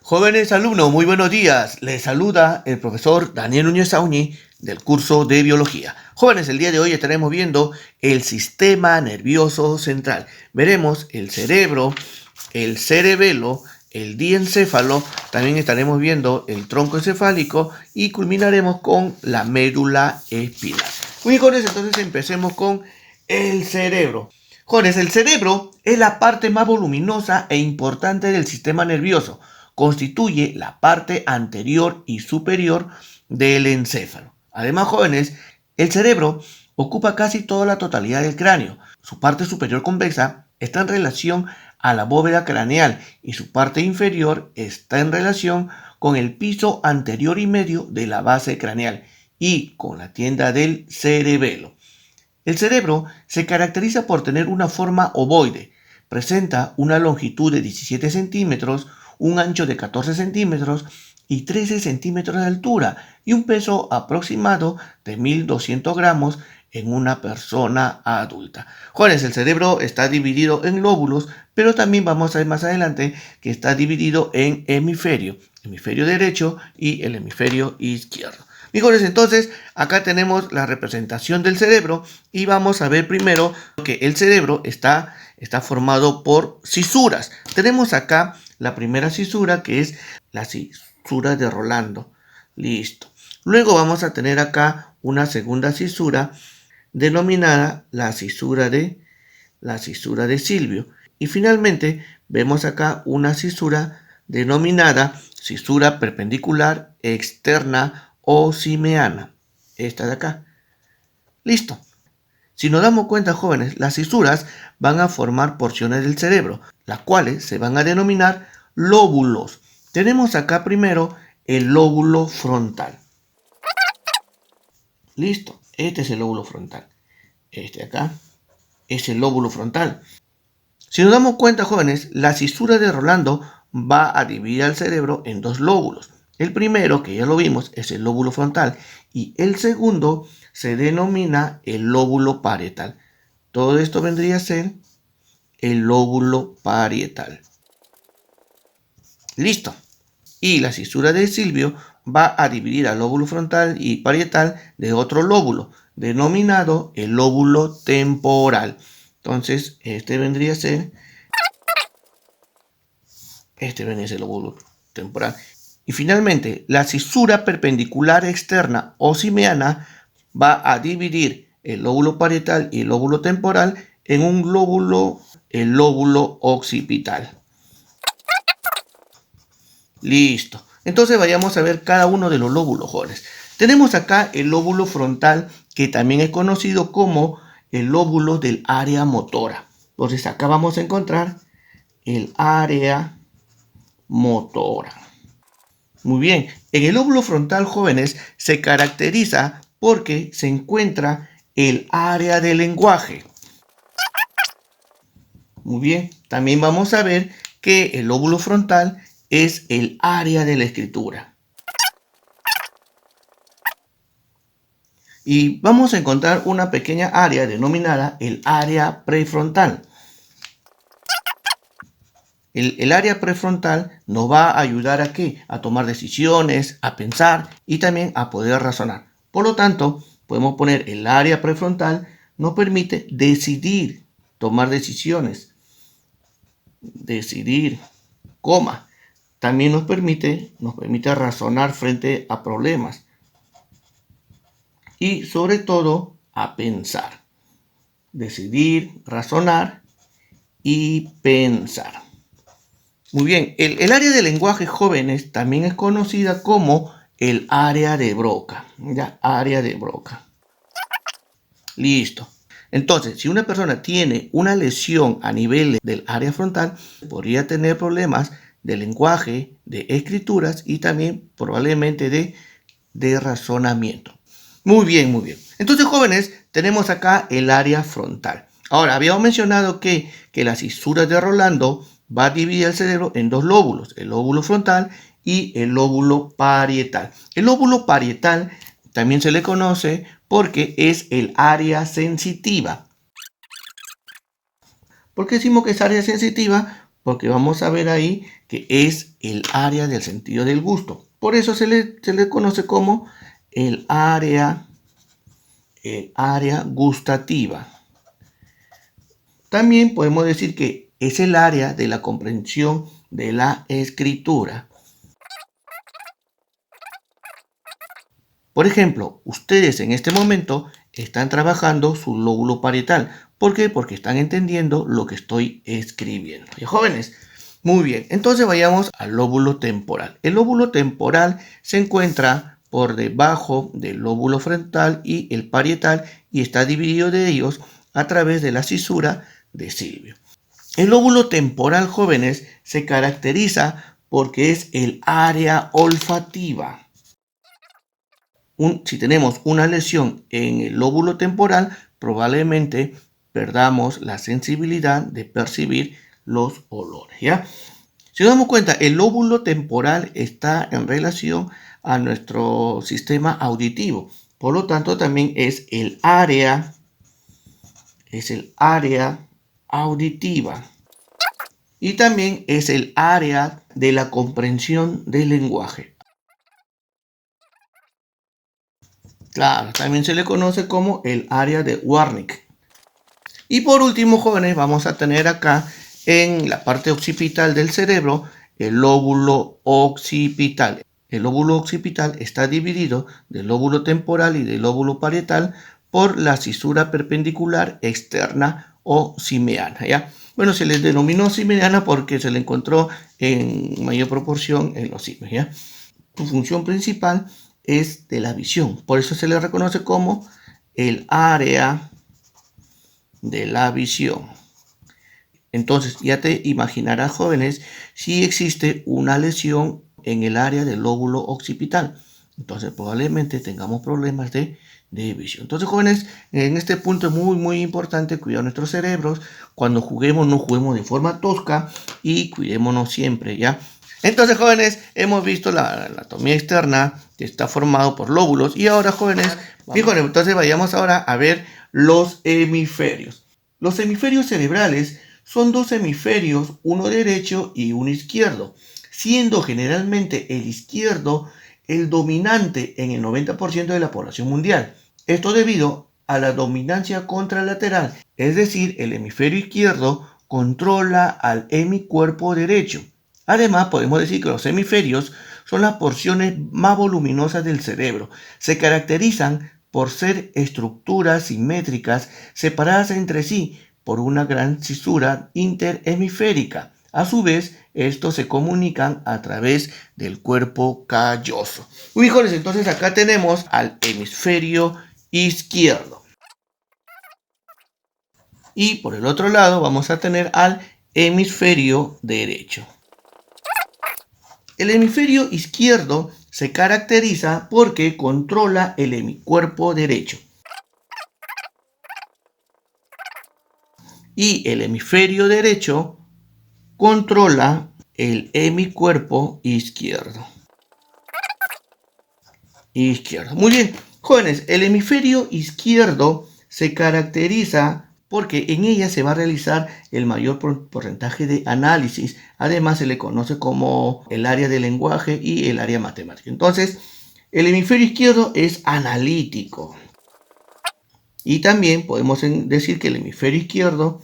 Jóvenes alumnos, muy buenos días. Les saluda el profesor Daniel Núñez Sauni del curso de Biología. Jóvenes, el día de hoy estaremos viendo el sistema nervioso central. Veremos el cerebro, el cerebelo, el diencéfalo, también estaremos viendo el tronco encefálico y culminaremos con la médula espinal. Muy bien, jóvenes, entonces empecemos con el cerebro. Jóvenes, el cerebro es la parte más voluminosa e importante del sistema nervioso. Constituye la parte anterior y superior del encéfalo. Además, jóvenes, el cerebro ocupa casi toda la totalidad del cráneo. Su parte superior convexa está en relación a la bóveda craneal y su parte inferior está en relación con el piso anterior y medio de la base craneal y con la tienda del cerebelo. El cerebro se caracteriza por tener una forma ovoide. Presenta una longitud de 17 centímetros, un ancho de 14 centímetros y 13 centímetros de altura y un peso aproximado de 1.200 gramos en una persona adulta. Jóvenes, el cerebro está dividido en lóbulos, pero también vamos a ver más adelante que está dividido en hemisferio derecho y el hemisferio izquierdo. Jóvenes, entonces acá tenemos la representación del cerebro y vamos a ver primero que el cerebro está formado por cisuras. Tenemos acá la primera cisura, que es la cisura de Rolando. Listo. Luego vamos a tener acá una segunda cisura denominada la cisura de Silvio. Y finalmente vemos acá una cisura denominada cisura perpendicular externa o simeana. Esta de acá. Listo. Si nos damos cuenta, jóvenes, las cisuras van a formar porciones del cerebro, las cuales se van a denominar lóbulos. Tenemos acá primero el lóbulo frontal. Listo. Este es el lóbulo frontal. Este acá es el lóbulo frontal. Si nos damos cuenta, jóvenes, la cisura de Rolando va a dividir al cerebro en dos lóbulos. El primero, que ya lo vimos, es el lóbulo frontal y el segundo se denomina el lóbulo parietal. Todo esto vendría a ser el lóbulo parietal. Listo. Y la cisura de Silvio va a dividir al lóbulo frontal y parietal de otro lóbulo, denominado el lóbulo temporal. Entonces, este vendría a ser el lóbulo temporal. Y finalmente, la cisura perpendicular externa o simeana va a dividir el lóbulo parietal y el lóbulo temporal en un lóbulo, el lóbulo occipital. Listo. Entonces vayamos a ver cada uno de los lóbulos, jóvenes. Tenemos acá el lóbulo frontal, que también es conocido como el lóbulo del área motora. Entonces acá vamos a encontrar el área motora. Muy bien, en el lóbulo frontal, jóvenes, se caracteriza porque se encuentra el área del lenguaje. Muy bien, también vamos a ver que el lóbulo frontal es el área de la escritura. Y vamos a encontrar una pequeña área denominada el área prefrontal. El área prefrontal nos va a ayudar a ¿qué? A tomar decisiones, a pensar y también a poder razonar. Por lo tanto, podemos poner el área prefrontal nos permite decidir, tomar decisiones, también nos permite razonar frente a problemas y sobre todo a pensar. Decidir, razonar y pensar. Muy bien, el área de lenguaje, jóvenes, también es conocida como el área de Broca. Ya, área de Broca. Listo. Entonces, si una persona tiene una lesión a nivel del área frontal, podría tener problemas de lenguaje, de escrituras y también probablemente de razonamiento. Muy bien, muy bien. Entonces, jóvenes, tenemos acá el área frontal. Ahora, habíamos mencionado que la cisura de Rolando va a dividir el cerebro en dos lóbulos, el lóbulo frontal y el lóbulo parietal. El lóbulo parietal también se le conoce porque es el área sensitiva. ¿Por qué decimos que es área sensitiva? Porque vamos a ver ahí que es el área del sentido del gusto. Por eso se le conoce como el área gustativa. También podemos decir que es el área de la comprensión de la escritura. Por ejemplo, ustedes en este momento están trabajando su lóbulo parietal. ¿Por qué? Porque están entendiendo lo que estoy escribiendo. ¿Y jóvenes? Muy bien, entonces vayamos al lóbulo temporal. El lóbulo temporal se encuentra por debajo del lóbulo frontal y el parietal y está dividido de ellos a través de la cisura de Silvio. El lóbulo temporal, jóvenes, se caracteriza porque es el área olfativa. Si tenemos una lesión en el lóbulo temporal, probablemente perdamos la sensibilidad de percibir los olores, ¿ya? Si nos damos cuenta, el lóbulo temporal está en relación a nuestro sistema auditivo. Por lo tanto, también es el área auditiva. Y también es el área de la comprensión del lenguaje. Claro, también se le conoce como el área de Wernicke. Y por último, jóvenes, vamos a tener acá en la parte occipital del cerebro el lóbulo occipital. El lóbulo occipital está dividido del lóbulo temporal y del lóbulo parietal por la cisura perpendicular externa o simeana, ¿ya? Bueno, se les denominó simeana porque se le encontró en mayor proporción en los simios, ¿ya? Su función principal es de la visión. Por eso se le reconoce como el área de la visión. Entonces, ya te imaginarás, jóvenes, si existe una lesión en el área del lóbulo occipital. Entonces, probablemente tengamos problemas de visión. Entonces, jóvenes, en este punto es muy importante cuidar nuestros cerebros. Cuando juguemos, no juguemos de forma tosca y cuidémonos siempre, ¿ya? Entonces, jóvenes, hemos visto la anatomía externa que está formado por lóbulos. Y ahora, jóvenes, fíjense, entonces vayamos ahora a ver los hemisferios. Los hemisferios cerebrales son dos hemisferios, uno derecho y uno izquierdo, siendo generalmente el izquierdo el dominante en el 90% de la población mundial. Esto debido a la dominancia contralateral, es decir, el hemisferio izquierdo controla al hemicuerpo derecho. Además, podemos decir que los hemisferios son las porciones más voluminosas del cerebro. Se caracterizan por ser estructuras simétricas separadas entre sí por una gran cisura interhemisférica. A su vez, estos se comunican a través del cuerpo calloso. Muy jóvenes, entonces acá tenemos al hemisferio izquierdo. Y por el otro lado vamos a tener al hemisferio derecho. El hemisferio izquierdo se caracteriza porque controla el hemicuerpo derecho. Y el hemisferio derecho controla el hemicuerpo izquierdo. Muy bien, jóvenes, el hemisferio izquierdo se caracteriza porque en ella se va a realizar el mayor porcentaje de análisis. Además, se le conoce como el área del lenguaje y el área matemática. Entonces, el hemisferio izquierdo es analítico. Y también podemos decir que el hemisferio izquierdo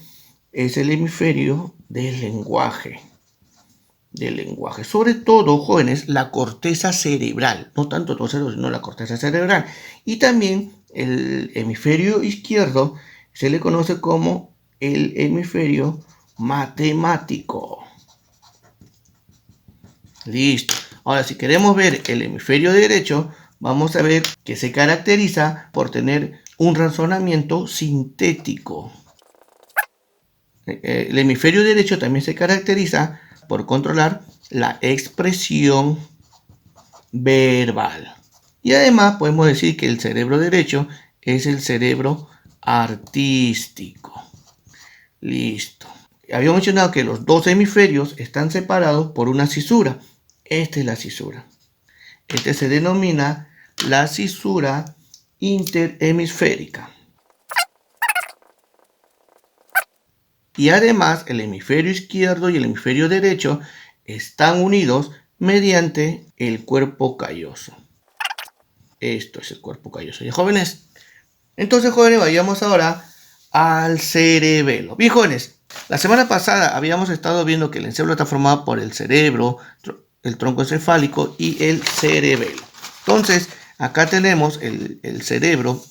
es el hemisferio del lenguaje. Sobre todo, jóvenes, la corteza cerebral, no tanto el cerebro, sino la corteza cerebral. Y también el hemisferio izquierdo se le conoce como el hemisferio matemático. Listo. Ahora, si queremos ver el hemisferio derecho, vamos a ver que se caracteriza por tener un razonamiento sintético. El hemisferio derecho también se caracteriza por controlar la expresión verbal. Y además podemos decir que el cerebro derecho es el cerebro artístico. Listo. Habíamos mencionado que los dos hemisferios están separados por una cisura. Esta es la cisura. Este se denomina la cisura interhemisférica. Y además el hemisferio izquierdo y el hemisferio derecho están unidos mediante el cuerpo calloso. Esto es el cuerpo calloso. ¿Y jóvenes? Entonces, jóvenes, vayamos ahora al cerebelo. Bien, jóvenes, la semana pasada habíamos estado viendo que el encéfalo está formado por el cerebro, el tronco encefálico y el cerebelo. Entonces, acá tenemos el cerebro,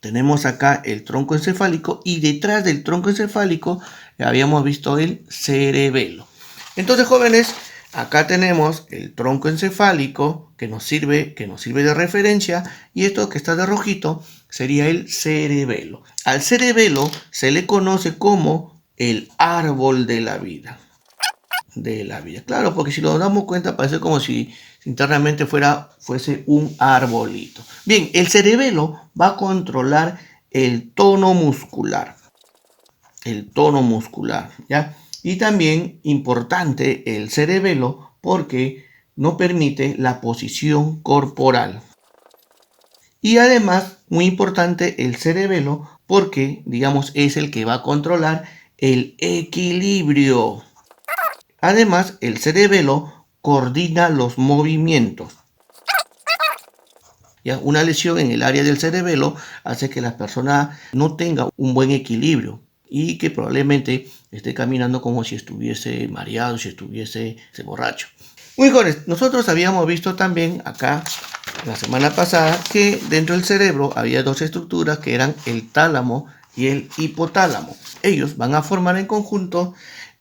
tenemos acá el tronco encefálico y detrás del tronco encefálico habíamos visto el cerebelo. Entonces, jóvenes, acá tenemos el tronco encefálico que nos sirve de referencia y esto que está de rojito sería el cerebelo. Al cerebelo se le conoce como el árbol de la vida. Claro, porque si nos damos cuenta parece como si internamente fuese un arbolito. Bien, el cerebelo va a controlar el tono muscular. ¿Ya? Y también importante el cerebelo porque no permite la posición corporal. Y además, muy importante el cerebelo porque, digamos, es el que va a controlar el equilibrio. Además, el cerebelo coordina los movimientos. ¿Ya? Una lesión en el área del cerebelo hace que la persona no tenga un buen equilibrio y que probablemente esté caminando como si estuviese mareado, si estuviese borracho. Muy jóvenes, nosotros habíamos visto también acá la semana pasada que dentro del cerebro había dos estructuras que eran el tálamo y el hipotálamo. Ellos van a formar en conjunto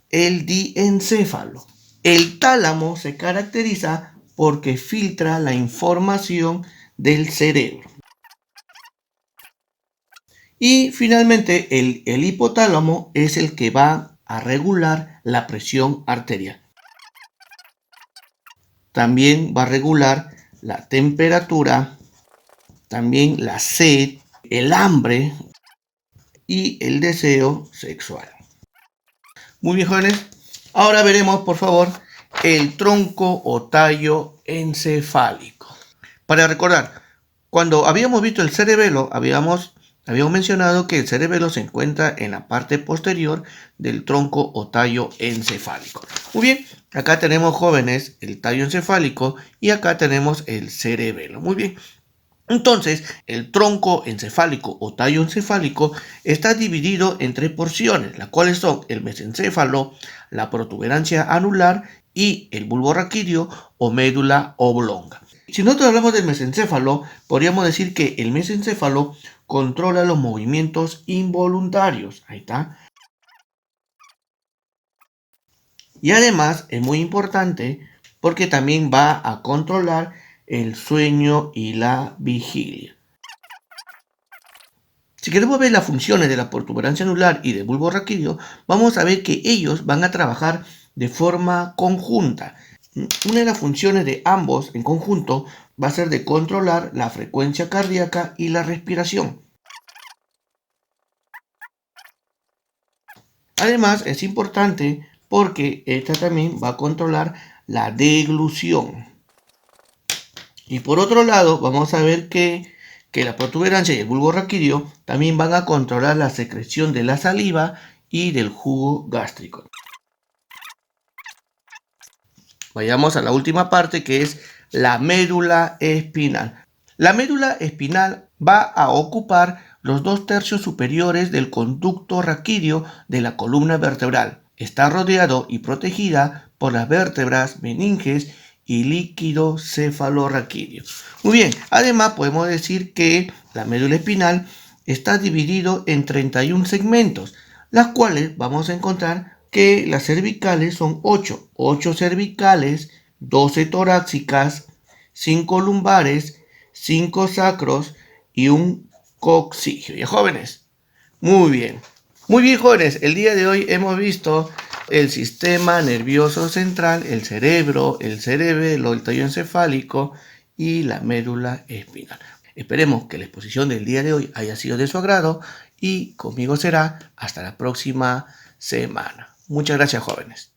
el diencéfalo. El tálamo se caracteriza porque filtra la información del cerebro. Y finalmente el hipotálamo es el que va a regular la presión arterial. También va a regular la temperatura, también la sed, el hambre y el deseo sexual. Muy bien, jóvenes. Ahora veremos, por favor, el tronco o tallo encefálico. Para recordar, cuando habíamos visto el cerebelo, habíamos mencionado que el cerebelo se encuentra en la parte posterior del tronco o tallo encefálico. Muy bien, acá tenemos, jóvenes, el tallo encefálico y acá tenemos el cerebelo. Muy bien. Entonces, el tronco encefálico o tallo encefálico está dividido en tres porciones, las cuales son el mesencéfalo, la protuberancia anular y el bulbo raquídeo o médula oblonga. Si nosotros hablamos del mesencéfalo, podríamos decir que el mesencéfalo controla los movimientos involuntarios. Ahí está. Y además es muy importante porque también va a controlar el sueño y la vigilia. Si queremos ver las funciones de la protuberancia anular y del bulbo raquídeo, vamos a ver que ellos van a trabajar de forma conjunta. Una de las funciones de ambos en conjunto va a ser de controlar la frecuencia cardíaca y la respiración. Además, es importante porque esta también va a controlar la deglución. Y por otro lado, vamos a ver que la protuberancia y el bulbo raquídeo también van a controlar la secreción de la saliva y del jugo gástrico. Vayamos a la última parte, que es la médula espinal. La médula espinal va a ocupar los 2/3 superiores del conducto raquídeo de la columna vertebral. Está rodeado y protegida por las vértebras meninges y líquido cefalorraquídeo. Muy bien, además podemos decir que la médula espinal está dividido en 31 segmentos, las cuales vamos a encontrar que las cervicales son 8 cervicales, 12 torácicas, 5 lumbares, 5 sacros y un coccigio. ¿Ya, jóvenes? Muy bien. Muy bien, jóvenes, el día de hoy hemos visto el sistema nervioso central, el cerebro, el cerebelo, el tallo encefálico y la médula espinal. Esperemos que la exposición del día de hoy haya sido de su agrado y conmigo será hasta la próxima semana. Muchas gracias, jóvenes.